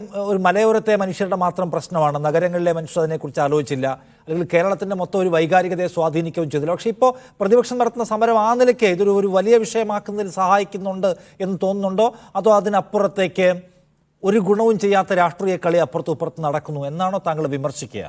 ഒരു മലയോരത്തെ മനുഷ്യരുടെ മാത്രം പ്രശ്നമാണ്. നഗരങ്ങളിലെ മനുഷ്യർ അതിനെക്കുറിച്ച് ആലോചിച്ചില്ല, അല്ലെങ്കിൽ കേരളത്തിൻ്റെ മൊത്തം ഒരു വൈകാരികതയെ സ്വാധീനിക്കുകയും ചെയ്തില്ല. പക്ഷേ ഇപ്പോൾ പ്രതിപക്ഷം നടത്തുന്ന സമരം ആ നിലയ്ക്ക് ഇതൊരു വലിയ വിഷയമാക്കുന്നതിൽ സഹായിക്കുന്നുണ്ട് എന്ന് തോന്നുന്നുണ്ടോ? അതോ അതിനപ്പുറത്തേക്ക് ഒരു ഗുണവും ചെയ്യാത്ത രാഷ്ട്രീയ കളി അപ്പുറത്തും ഇപ്പുറത്തും നടക്കുന്നു എന്നാണോ താങ്കൾ വിമർശിക്കുക?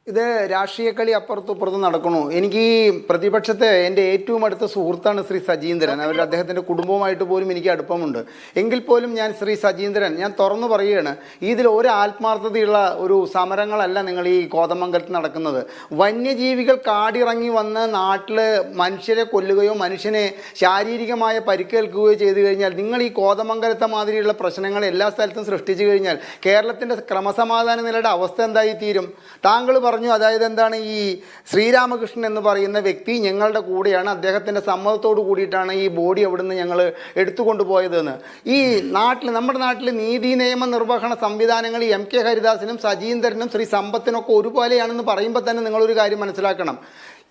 ഇത് രാഷ്ട്രീയ കളി അപ്പുറത്തും ഇപ്പുറത്തും നടക്കണു. എനിക്ക് ഈ പ്രതിപക്ഷത്തെ എൻ്റെ ഏറ്റവും അടുത്ത സുഹൃത്താണ് ശ്രീ സജീന്ദ്രൻ. അദ്ദേഹത്തിൻ്റെ കുടുംബവുമായിട്ട് പോലും എനിക്ക് അടുപ്പമുണ്ട്. എങ്കിൽ പോലും ഞാൻ ശ്രീ സജീന്ദ്രൻ, ഞാൻ തുറന്നു പറയുകയാണ്, ഇതിൽ ഒരു ആത്മാർത്ഥതയുള്ള ഒരു സമരങ്ങളല്ല നിങ്ങൾ ഈ കോതമംഗലത്ത് നടക്കുന്നത്. വന്യജീവികൾ കാടിറങ്ങി വന്ന് നാട്ടിൽ മനുഷ്യരെ കൊല്ലുകയോ മനുഷ്യനെ ശാരീരികമായ പരിക്കേൽക്കുകയോ ചെയ്തു കഴിഞ്ഞാൽ, നിങ്ങൾ ഈ കോതമംഗലത്തെ മാതിരിയുള്ള പ്രശ്നങ്ങൾ എല്ലാ സ്ഥലത്തും സൃഷ്ടിച്ചു കഴിഞ്ഞാൽ കേരളത്തിൻ്റെ ക്രമസമാധാന നിലയുടെ അവസ്ഥ എന്തായി തീരും? താങ്കൾ പറഞ്ഞു, അതായത് എന്താണ്, ഈ ശ്രീരാമകൃഷ്ണൻ എന്ന് പറയുന്ന വ്യക്തി ഞങ്ങളുടെ കൂടെയാണ്, അദ്ദേഹത്തിൻ്റെ സമ്മതത്തോട് കൂടിയിട്ടാണ് ഈ ബോഡി അവിടുന്ന് ഞങ്ങൾ എടുത്തുകൊണ്ടുപോയതെന്ന്. ഈ നാട്ടിൽ, നമ്മുടെ നാട്ടിൽ നീതി നിയമ നിർവഹണ സംവിധാനങ്ങൾ MK ഹരിദാസിനും സജീന്ദ്രനും ശ്രീ സമ്പത്തിനൊക്കെ ഒരുപോലെയാണെന്ന് പറയുമ്പോൾ തന്നെ നിങ്ങളൊരു കാര്യം മനസ്സിലാക്കണം.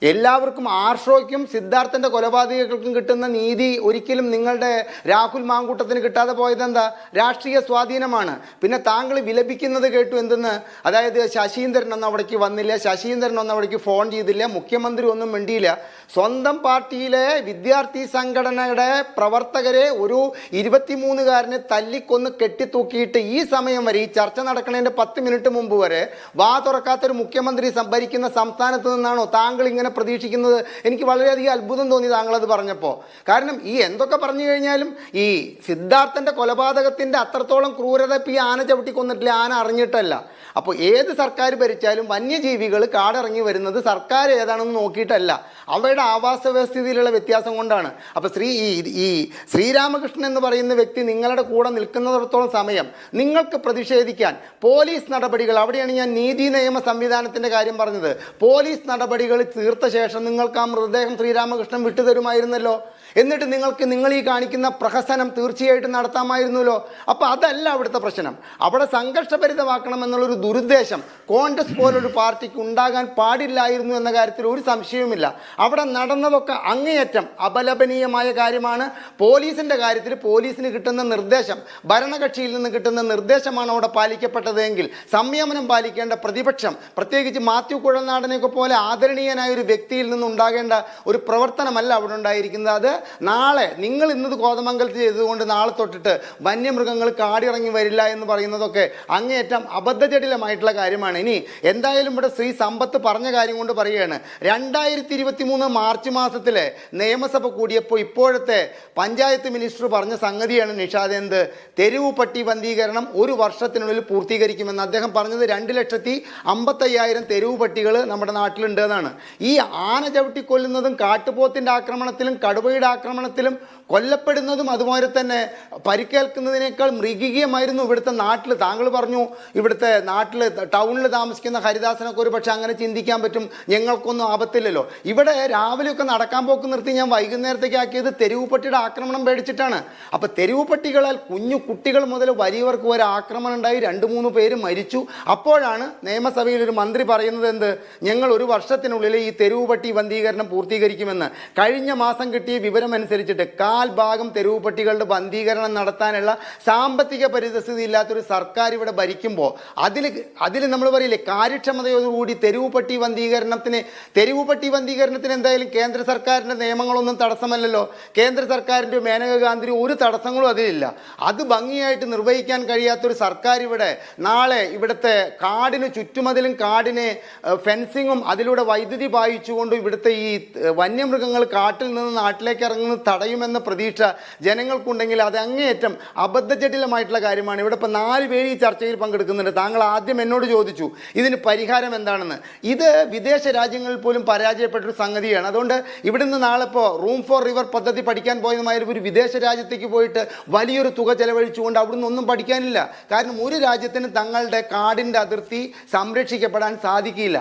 എല്ലാവർക്കും, ആർഷോയ്ക്കും സിദ്ധാർത്ഥൻ്റെ കൊലപാതകങ്ങൾക്കും കിട്ടുന്ന നീതി ഒരിക്കലും നിങ്ങളുടെ രാഹുൽ മാങ്കൂട്ടത്തിന് കിട്ടാതെ പോയത് എന്താ? രാഷ്ട്രീയ സ്വാധീനമാണ്. പിന്നെ താങ്കൾ വിലപിക്കുന്നത് കേട്ടു എന്തെന്ന്, അതായത് ശശീന്ദ്രൻ ഒന്നും അവിടേക്ക് വന്നില്ല, ശശീന്ദ്രൻ ഒന്നും അവിടേക്ക് ഫോൺ ചെയ്തില്ല, മുഖ്യമന്ത്രി ഒന്നും മിണ്ടിയില്ല. സ്വന്തം പാർട്ടിയിലെ വിദ്യാർത്ഥി സംഘടനയുടെ പ്രവർത്തകരെ ഒരു 23-കാരനെ തല്ലിക്കൊന്ന് കെട്ടിത്തൂക്കിയിട്ട് ഈ സമയം വരെ, ഈ ചർച്ച നടക്കുന്നതിൻ്റെ 10 മിനിറ്റ് മുമ്പ് വരെ വാ തുറക്കാത്തൊരു മുഖ്യമന്ത്രി ഭരിക്കുന്ന സംസ്ഥാനത്ത് നിന്നാണോ താങ്കൾ ഇങ്ങനെ പ്രതീക്ഷിക്കുന്നത്? എനിക്ക് വളരെയധികം അത്ഭുതം തോന്നി താങ്കളത് പറഞ്ഞപ്പോൾ. കാരണം ഈ എന്തൊക്കെ പറഞ്ഞു കഴിഞ്ഞാലും ഈ സിദ്ധാർത്ഥൻ്റെ കൊലപാതകത്തിൻ്റെ അത്രത്തോളം ക്രൂരത ഇപ്പോൾ ഈ ആന ചവിട്ടി കൊന്നിട്ടില്ല, ആന അറിഞ്ഞിട്ടല്ല. അപ്പോൾ ഏത് സർക്കാർ ഭരിച്ചാലും വന്യജീവികൾ കാടിറങ്ങി വരുന്നത് സർക്കാർ ഏതാണെന്ന് നോക്കിയിട്ടല്ല, അവയുടെ ആവാസ വ്യവസ്ഥിതിയിലുള്ള വ്യത്യാസം കൊണ്ടാണ്. അപ്പോൾ ഈ ശ്രീരാമകൃഷ്ണൻ എന്ന് പറയുന്ന വ്യക്തി നിങ്ങളുടെ കൂടെ നിൽക്കുന്നിടത്തോളം സമയം നിങ്ങൾക്ക് പ്രതിഷേധിക്കാൻ പോലീസ് നടപടികൾ, അവിടെയാണ് ഞാൻ നീതി നിയമ സംവിധാനത്തിൻ്റെ കാര്യം പറഞ്ഞത്, പോലീസ് നടപടികൾ തീർത്ത ശേഷം നിങ്ങൾക്ക് ആ മൃതദേഹം ശ്രീരാമകൃഷ്ണൻ വിട്ടുതരുമായിരുന്നല്ലോ. എന്നിട്ട് നിങ്ങൾ ഈ കാണിക്കുന്ന പ്രഹസനം തീർച്ചയായിട്ടും നടത്താമായിരുന്നല്ലോ. അപ്പോൾ അതല്ല അവിടുത്തെ പ്രശ്നം. അവിടെ സംഘർഷഭരിതമാക്കണം എന്നുള്ളൊരു ദുരുദ്ദേശം കോൺഗ്രസ് പോലൊരു പാർട്ടിക്ക് ഉണ്ടാകാൻ പാടില്ലായിരുന്നു എന്ന കാര്യത്തിൽ ഒരു സംശയവുമില്ല. അവിടെ നടന്നതൊക്കെ അങ്ങേയറ്റം അപലപനീയമായ കാര്യമാണ്. പോലീസിൻ്റെ കാര്യത്തിൽ പോലീസിന് കിട്ടുന്ന നിർദ്ദേശം, ഭരണകക്ഷിയിൽ നിന്ന് കിട്ടുന്ന നിർദ്ദേശമാണ് അവിടെ പാലിക്കപ്പെട്ടതെങ്കിൽ സംയമനം പാലിക്കേണ്ട പ്രതിപക്ഷം, പ്രത്യേകിച്ച് മാത്യു കുഴൽനാടനെയൊക്കെ പോലെ ആദരണീയനായ ഒരു വ്യക്തിയിൽ നിന്നുണ്ടാകേണ്ട ഒരു പ്രവർത്തനമല്ല അവിടെ ഉണ്ടായിരിക്കുന്നത്. അത് നാളെ നിങ്ങൾ ഇന്നത് കോതമംഗലത്ത് ചെയ്തതുകൊണ്ട് നാളെ തൊട്ടിട്ട് വന്യമൃഗങ്ങൾ കാടിറങ്ങി വരില്ല എന്ന് പറയുന്നതൊക്കെ അങ്ങേയറ്റം അബദ്ധജടിലമായിട്ടുള്ള കാര്യമാണ്. ഇനി എന്തായാലും ഇവിടെ ശ്രീ സമ്പത്ത് പറഞ്ഞ കാര്യം കൊണ്ട് പറയുകയാണ്, 2023 മാർച്ച് മാസത്തിലെ നിയമസഭ കൂടിയപ്പോൾ ഇപ്പോഴത്തെ പഞ്ചായത്ത് മിനിസ്റ്റർ പറഞ്ഞ സംഗതിയാണ് നിഷാദ്, എന്ത്, തെരുവ് പട്ടി ബന്ധീകരണം 1 വർഷത്തിനുള്ളിൽ പൂർത്തീകരിക്കുമെന്ന്. അദ്ദേഹം പറഞ്ഞത് 2,55,000 തെരുവ് പട്ടികൾ നമ്മുടെ നാട്ടിലുണ്ട് എന്നാണ്. ഈ ആന ചവിട്ടിക്കൊല്ലുന്നതും കാട്ടുപോത്തിൻ്റെ ആക്രമണത്തിലും കടുവയുടെ ആക്രമണത്തിലും കൊല്ലപ്പെടുന്നതും അതുപോലെ തന്നെ പരിക്കേൽക്കുന്നതിനേക്കാൾ മൃഗീയമായിരുന്നു ഇവിടുത്തെ നാട്ടിൽ. താങ്കൾ പറഞ്ഞു ഇവിടുത്തെ നാട്ടിൽ ടൗണിൽ താമസിക്കുന്ന ഹരിദാസനൊക്കെ ഒരു പക്ഷേ അങ്ങനെ ചിന്തിക്കാൻ പറ്റും, ഞങ്ങൾക്കൊന്നും ആപത്തില്ലല്ലോ. ഇവിടെ രാവിലെയൊക്കെ നടക്കാൻ പോക്ക് നിർത്തി ഞാൻ വൈകുന്നേരത്തേക്ക് ആക്കിയത് തെരുവ് പട്ടിയുടെ ആക്രമണം പേടിച്ചിട്ടാണ്. അപ്പോൾ തെരുവ് പട്ടികളാൽ കുഞ്ഞു കുട്ടികൾ മുതൽ വലിയവർക്ക് വരെ ആക്രമണം ഉണ്ടായി, 2-3 പേര് മരിച്ചു. അപ്പോഴാണ് നിയമസഭയിൽ ഒരു മന്ത്രി പറയുന്നത്, എന്ത്, ഞങ്ങൾ 1 വർഷത്തിനുള്ളിൽ ഈ തെരുവ് പട്ടി ബന്ധീകരണം പൂർത്തീകരിക്കുമെന്ന്. കഴിഞ്ഞ മാസം കിട്ടിയ വിവരം അനുസരിച്ചിട്ട് 1/4 ഭാഗം തെരുവ് പട്ടികളുടെ ബന്ധീകരണം നടത്താനുള്ള സാമ്പത്തിക പരിസ്ഥിതി ഇല്ലാത്തൊരു സർക്കാർ ഇവിടെ ഭരിക്കുമ്പോൾ അതിൽ നമ്മൾ പറയില്ലേ, കാര്യക്ഷമതയോടുകൂടി തെരുവ് പട്ടി ബന്ധീകരണത്തിന് എന്തായാലും കേന്ദ്ര സർക്കാരിൻ്റെ നിയമങ്ങളൊന്നും തടസ്സമല്ലല്ലോ. കേന്ദ്ര സർക്കാരിൻ്റെ മേനക ഗാന്ധി ഒരു തടസ്സങ്ങളും അതിലില്ല. അത് ഭംഗിയായിട്ട് നിർവഹിക്കാൻ കഴിയാത്തൊരു സർക്കാർ ഇവിടെ നാളെ ഇവിടുത്തെ കാടിന് ചുറ്റുമതിലും കാടിനെ ഫെൻസിങ്ങും അതിലൂടെ വൈദ്യുതി പായിച്ചുകൊണ്ടും ഇവിടുത്തെ ഈ വന്യമൃഗങ്ങൾ കാട്ടിൽ നിന്ന് നാട്ടിലേക്ക് ഇറങ്ങുന്നത് തടയുമെന്ന പ്രതീക്ഷ ജനങ്ങൾക്കുണ്ടെങ്കിൽ അത് അങ്ങേയറ്റം അബദ്ധജടിലമായിട്ടുള്ള കാര്യമാണ്. ഇവിടെ ഇപ്പോൾ 4 പേര് ഈ ചർച്ചയിൽ പങ്കെടുക്കുന്നുണ്ട്. താങ്കൾ ആദ്യം എന്നോട് ചോദിച്ചു ഇതിന് പരിഹാരം എന്താണെന്ന്. ഇത് വിദേശ രാജ്യങ്ങളിൽ പോലും പരാജയപ്പെട്ടൊരു സംഗതിയാണ്. അതുകൊണ്ട് ഇവിടുന്ന് നാളെ ഇപ്പോൾ റൂം ഫോർ റിവർ പദ്ധതി പഠിക്കാൻ പോയതുമായ ഒരു വിദേശ രാജ്യത്തേക്ക് പോയിട്ട് വലിയൊരു തുക ചെലവഴിച്ചുകൊണ്ട് അവിടുന്ന് ഒന്നും പഠിക്കാനില്ല. കാരണം ഒരു രാജ്യത്തിന് തങ്ങളുടെ കാടിൻ്റെ അതിർത്തി സംരക്ഷിക്കപ്പെടാൻ സാധിക്കില്ല.